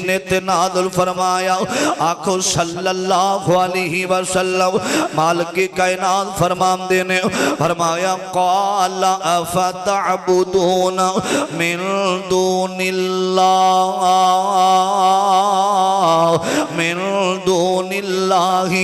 نے تے نازل فرمایا آخو صلی اللہ علیہ وسلم مالک کائنات فرمان دینے فرمایا قال افتعبدون من دون اللہ من دون اللہ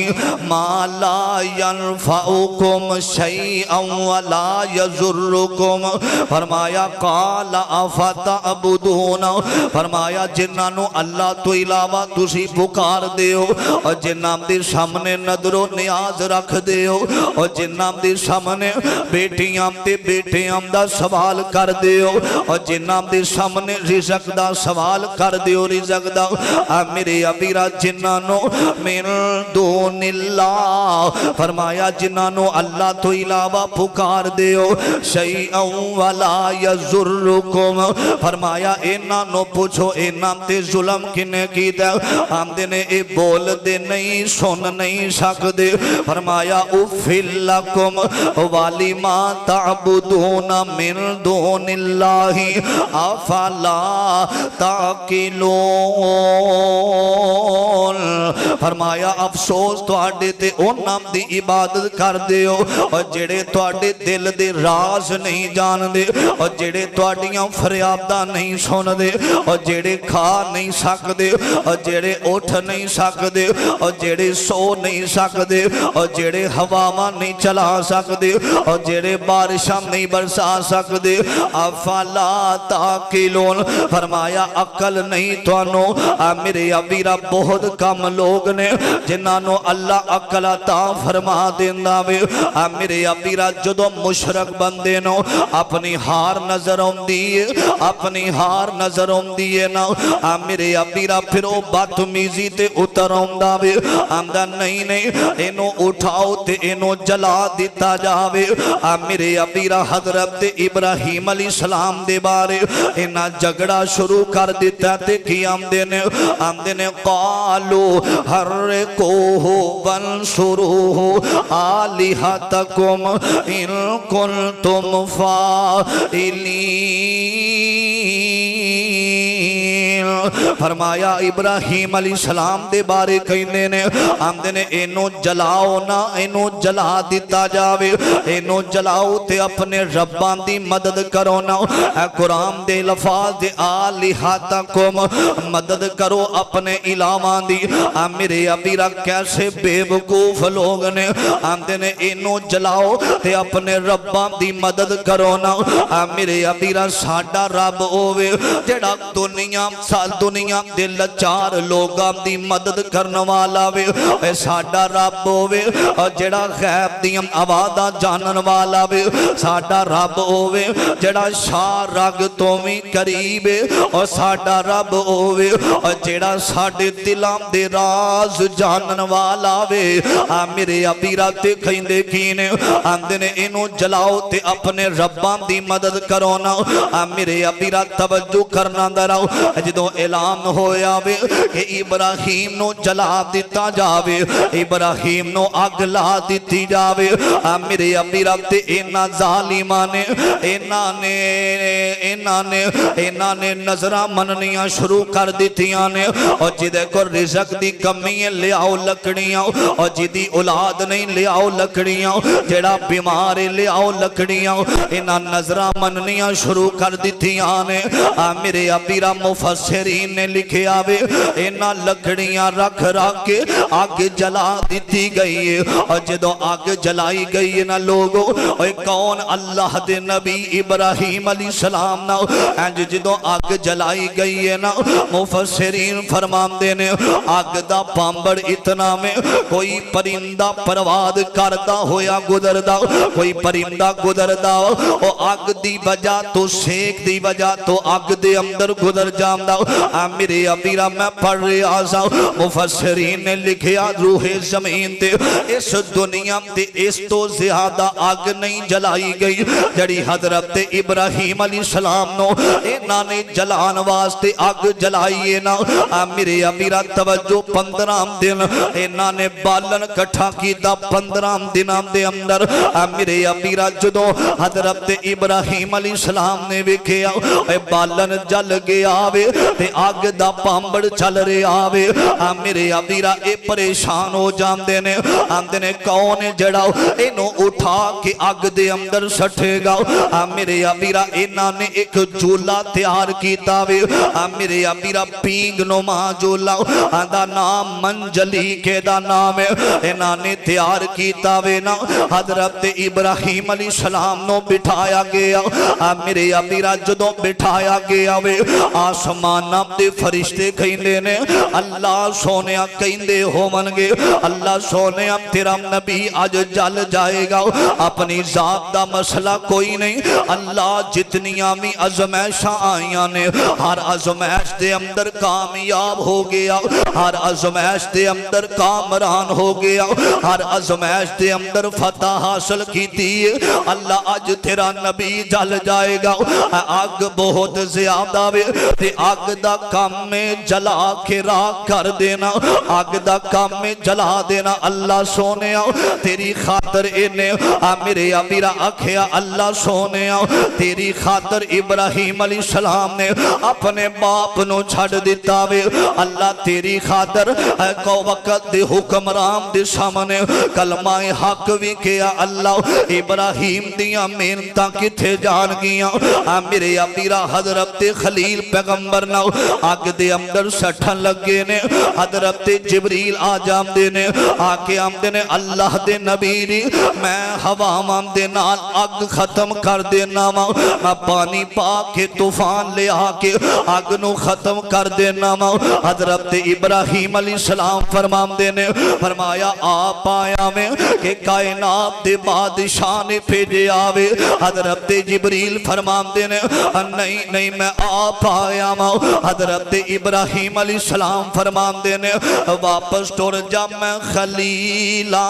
ما لا ينفعكم شیئا ولا يضركم فرمایا قال افتعبدون فرمایا جنہاں اللہ تو علاوہ تسی پکار دیو اور جنہاں دے سامنے نظر و نیاز رکھ دیو اور جنہاں دے سامنے بیٹیاں تے بیٹیاں دا سوال کر دیو اور جنہاں دے سامنے رزق دا سوال کر دیو رزق دا میرے ابیرہ جنہاں من دون اللہ فرمایا جنہاں اللہ تو علاوہ پکار دیو شیئا ولا یضرکم فرمایا انہاں پوچھو انہاں تے ظلم کنے کی دے ہم دے اے بول دے نہیں سن نہیں سکدے فرمایا افل لکم والی ما تعبدون من دون اللہ افلا تاکلون فرمایا افسوس تو آڈے تے انہاں دی عبادت کر دیو اور جڑے تو آڈے دل دے راز نہیں جان دے اور جڑے تو آڈیاں فریادہ نہیں سن دے اور جڑے کھا نہیں سکدے اور جڑے اٹھ نہیں سکدے اور جڑے سو نہیں سکدے اور جڑے ہواواں نہیں چلا سکدے اور جڑے بارشاں نہیں برسا سکدے افلا تاکلون فرمایا عقل نہیں توانو میرے ابیرہ بہت کم لوگ نے جنہاں اللہ عقل عطا فرما دیندہ وے میرے ابیرہ جدو مشرک بندے نو اپنی ہار نظر دیئے اپنی ہار نظر دیئے نا میرے ابیرہ پھر او بدتمیزی تے اتر آمدہ وے آمدہ نہیں انو اٹھاؤ تے انو جلا دیتا جاوے میرے ابیرہ حضرت ابراہیم علیہ السلام دے بارے انہا جگڑا شروع کر دیتا تے کی آمدے نے قالو حرکوہو ونصروہو آلہتکم ان کنتم فائلین فرمایا ابراہیم علیہ السلام دے بارے کہنے نے آمدے نے انو جلاؤ نا انو جلا دیتا جاوے انو جلاؤ تے اپنے ربان دی مدد کرو نا اے قرآن دے لفاظ دے آلہتکم مدد کرو اپنے الہوان دی میرے ابیرہ کیسے بے وقوف لوگ نے آمدے نے انو جلاؤ تے اپنے ربان دی مدد کرو نا میرے ابیرہ ساڑھا رب ہوئے جڑا دنیا دے لچار لوگاں دی مدد کرنے والا وے اے ساڑھا رب ہوئے جڑا غیب دیم آوازہ جانن والا وے ساڑھا رب ہوئے جڑا شاہ رگ تو بھی قریب اور ساڑھا رب ہوئے جڑا ساڑھے دلام دے راز جانن والا وے میرے ابیرہ تے کھیندے کینے آمدنے انو جلاؤ تے اپنے ربان دی مدد کرو نا میرے ابیرہ توجہ کرنا دراؤ جدو اعلان ہویا وے کہ ابراہیم نو جلا دیتا جاوے ابراہیم نو اگلا دیتی جاوے میرے ابیرہ تے اینا ظالمانے اینا نے نظرہ مننیاں شروع کر دیتیاں نے اور جدے کو رزق دی کمی لے آؤ لکڑیاں اور جدی اولاد نہیں لے آؤ لکڑیاں جڑا بیمار لے آؤ لکڑیاں اینا نظرہ مننیاں شروع کر دیتیاں نے میرے ابیرہ مفسرین نے لکھے آوے اینا لکڑیاں رکھ کے آگ جلا دیتی گئی ہے اور جدو آگ جلائی گئی ہے نا لوگو کون اللہ دے نبی ابراہیم علیہ السلام نا جدو آگ جلائی گئی ہے نا مفسرین فرمان دینے آگ دا پامبڑ اتنا میں کوئی پرندہ پرواد کردہ ہویا گدر دا کوئی پرندہ گدر دا آگ دی وجہ تو سیک دی وجہ تو آگ دے اندر گدر جام دا میرے ابیرہ میں پڑھ رہے آزا مفسرین نے لکھیا روح زمین تے اس دنیا تے اس تو زیادہ آگ نہیں جلائی گئی جڑی حضرت ابراہیم علیہ السلام نو اینا نے جلان واسطے آگ جلائیے نا میرے ابیرہ توجہ 15 دن اینا نے بالن کٹھا کی دا 15 دنام دے اندر میرے ابیرہ جدو حضرت ابراہیم علیہ السلام نے وکھیا بالن جل گیا وے تے اگ دا پامبڑ چل رہے آوے میرے ابیرا اے پریشان ہو جاندے نے آندے نے کون جڑا اینو اٹھا کے اگ دے اندر سٹھے گا میرے ابیرا اینا نے ایک جولا تیار کیتا وے میرے ابیرا پینگ نما جولا آندہ نام منجلی کے دا نام ہے اینا نے تیار کیتا وے نا حضرت ابراہیم علیہ السلام نو بٹھایا گیا میرے ابیرا جدوں بٹھایا گیا وے آسمان دے فرشتے کہندے نے اللہ سونیا کہندے ہو منگے اللہ سونیا تیرا نبی آج جل جائے گا اپنی ذات دا مسئلہ کوئی نہیں اللہ جتنیاں بھی ازمائشاں آئیاں نے ہر ازمائش دے اندر کامیاب ہو گیا ہر ازمائش دے اندر کامران ہو گیا ہر ازمائش دے اندر فتح حاصل کی تھی اللہ آج تیرا نبی جل جائے گا آگ بہت زیادہ وے تے آگ دا کام میں جلا کے راہ کر دینا آگ دا کام میں جلا دینا اللہ سونیا تیری خاطر میرے ابیرا آکھیا اللہ سونیا تیری خاطر ابراہیم علیہ السلام نے اپنے باپ نو چھڑ دیتا وے اللہ تیری خاطر کو وقت دے حکمران دے سامنے کلمہ حق بھی کیا اللہ ابراہیم دیا محنتاں کتھے جان گیا میرے ابیرا حضرت خلیل پیغمبر نو آگ دے اندر سٹھن لگے نے حضرت جبریل آ جام دے نے آکے آم دے نے اللہ دے نبی دی میں ہوام دے نال آگ ختم کر دینا میں پانی پاک طوفان لے آکے آگ نو ختم کر دینا حضرت ابراہیم علیہ السلام فرمام دے نے فرمایا آپ آیا میں کہ کائنات دے بادشاہ نے بھیجے آوے حضرت جبریل فرمام دے نے نہیں میں آپ آیا میں حضرت ابراہیم علیہ السلام فرمام دے نے واپس ٹور جا میں خلیلہ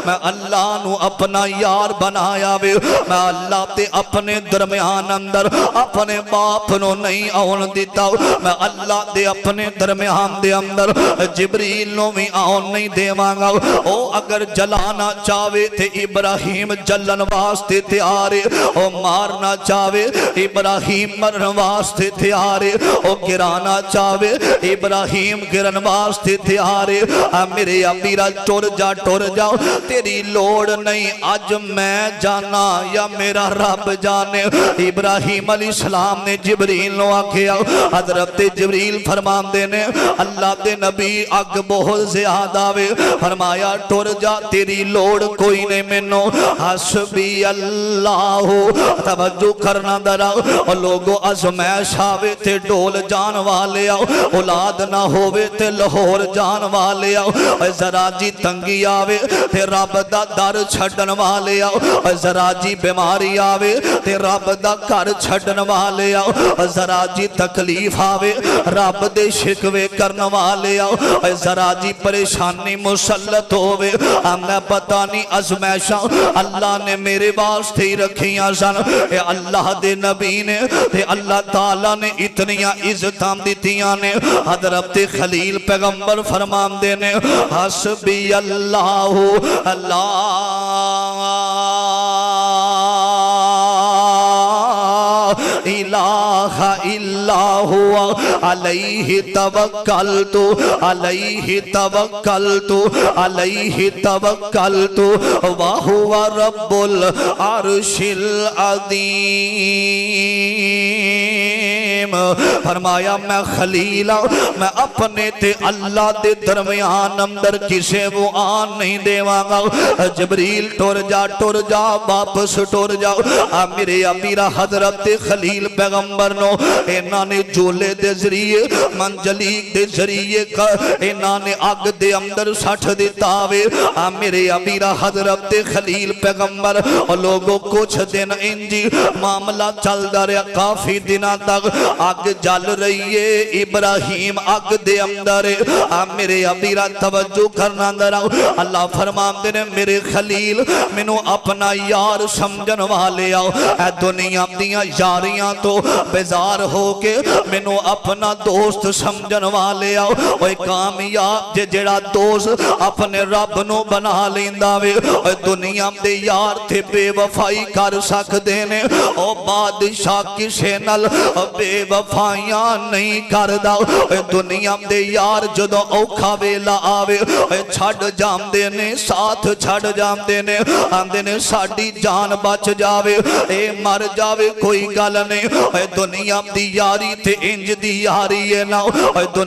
میں اللہ نو اپنا یار بنایا وے میں اللہ تے اپنے درمیان اندر اپنے باپ نو نہیں آن دیتا میں اللہ دے اپنے درمیان دے اندر جبریل نو بھی آن نہیں دے مانگا او اگر جلانا چاہوے تے ابراہیم جلن واسطے تیارے او مارنا چاہوے ابراہیم مرن واسطے تیارے او گرانا چاہوے ابراہیم گرن واسطے تیارے میرے ابیرا ٹور جا تیری لوڑ نہیں آج میں جانا یا میرا رب جانے ابراہیم علیہ السلام نے جبریل نو آکھیا حضرت جبریل فرمان دینے اللہ دے نبی اگ بہت زیادہ وے فرمایا ٹور جا تیری لوڑ کوئی نہیں منو حسبی اللہ توجہ کرنا درا اور لوگوں ازمائش آوے تے ڈول جان والے آؤ اولاد نہ ہووے تے لاہور جان والے آؤ ذرا جی تنگی آوے تے رب دا در چھڑن والے آؤ ذرا جی بیماری آوے تے رب دا گھر چھڑن والے آؤ ذرا جی تکلیف آوے رب دے شکوے کرن والے آؤ ذرا جی پریشانی مسلط ہووے میں پتہ نہیں ازمائشاں اللہ نے میرے واسطے ہی رکھیاں سن اللہ دے نبی نے تے اللہ تعالیٰ نے اتنیاں عزتاں دیتیاں نے حضرت خلیل پیغمبر فرمان دے نے حسبی اللہ لا الہ الا ہوا علیہ توکلتو وہو رب العرش العظیم فرمایا میں خلیلہ میں اپنے تے اللہ دے درمیان اندر کسے وہ آن نہیں دے مانگا جبریل ٹور جا واپس ٹور جاؤ میرے امیرہ حضرت خلیل پیغمبر نو اینا نے جولے دے ذریعے منجلیق دے ذریعے اینا نے آگ دے اندر سٹھ دیتاوے میرے امیرہ حضرت خلیل پیغمبر اور لوگوں کچھ دن انجی معاملہ چل دا رہا کافی دنہ تک اگ جل رہی ہے ابراہیم اگ دے اندر میرے ابیرا توجہ کرنا درا اللہ فرماندے نے میرے خلیل مینوں اپنا یار سمجھن والے آؤ اے دنیا دیاں یاریاں تو بیزار ہو کے مینوں اپنا دوست سمجھن والے آؤ اوے کامیاب جڑا دوست اپنے رب نو بنا لیندا وے اوے دنیا دے یار تے بے وفائی کر سکدے نے او بادشاہ کسے نال بے وفائیاں نہیں کردا اوے دنیا دے یار جدوں اوکھا ویلا آوے اوے چھڈ جاندے نے ساتھ چھڈ جاندے نے آندے نے ساڈی جان بچ جاوے اے مر جاوے کوئی گل نہیں اوے دنیا دی یاری تے انج دی یاری ہے نا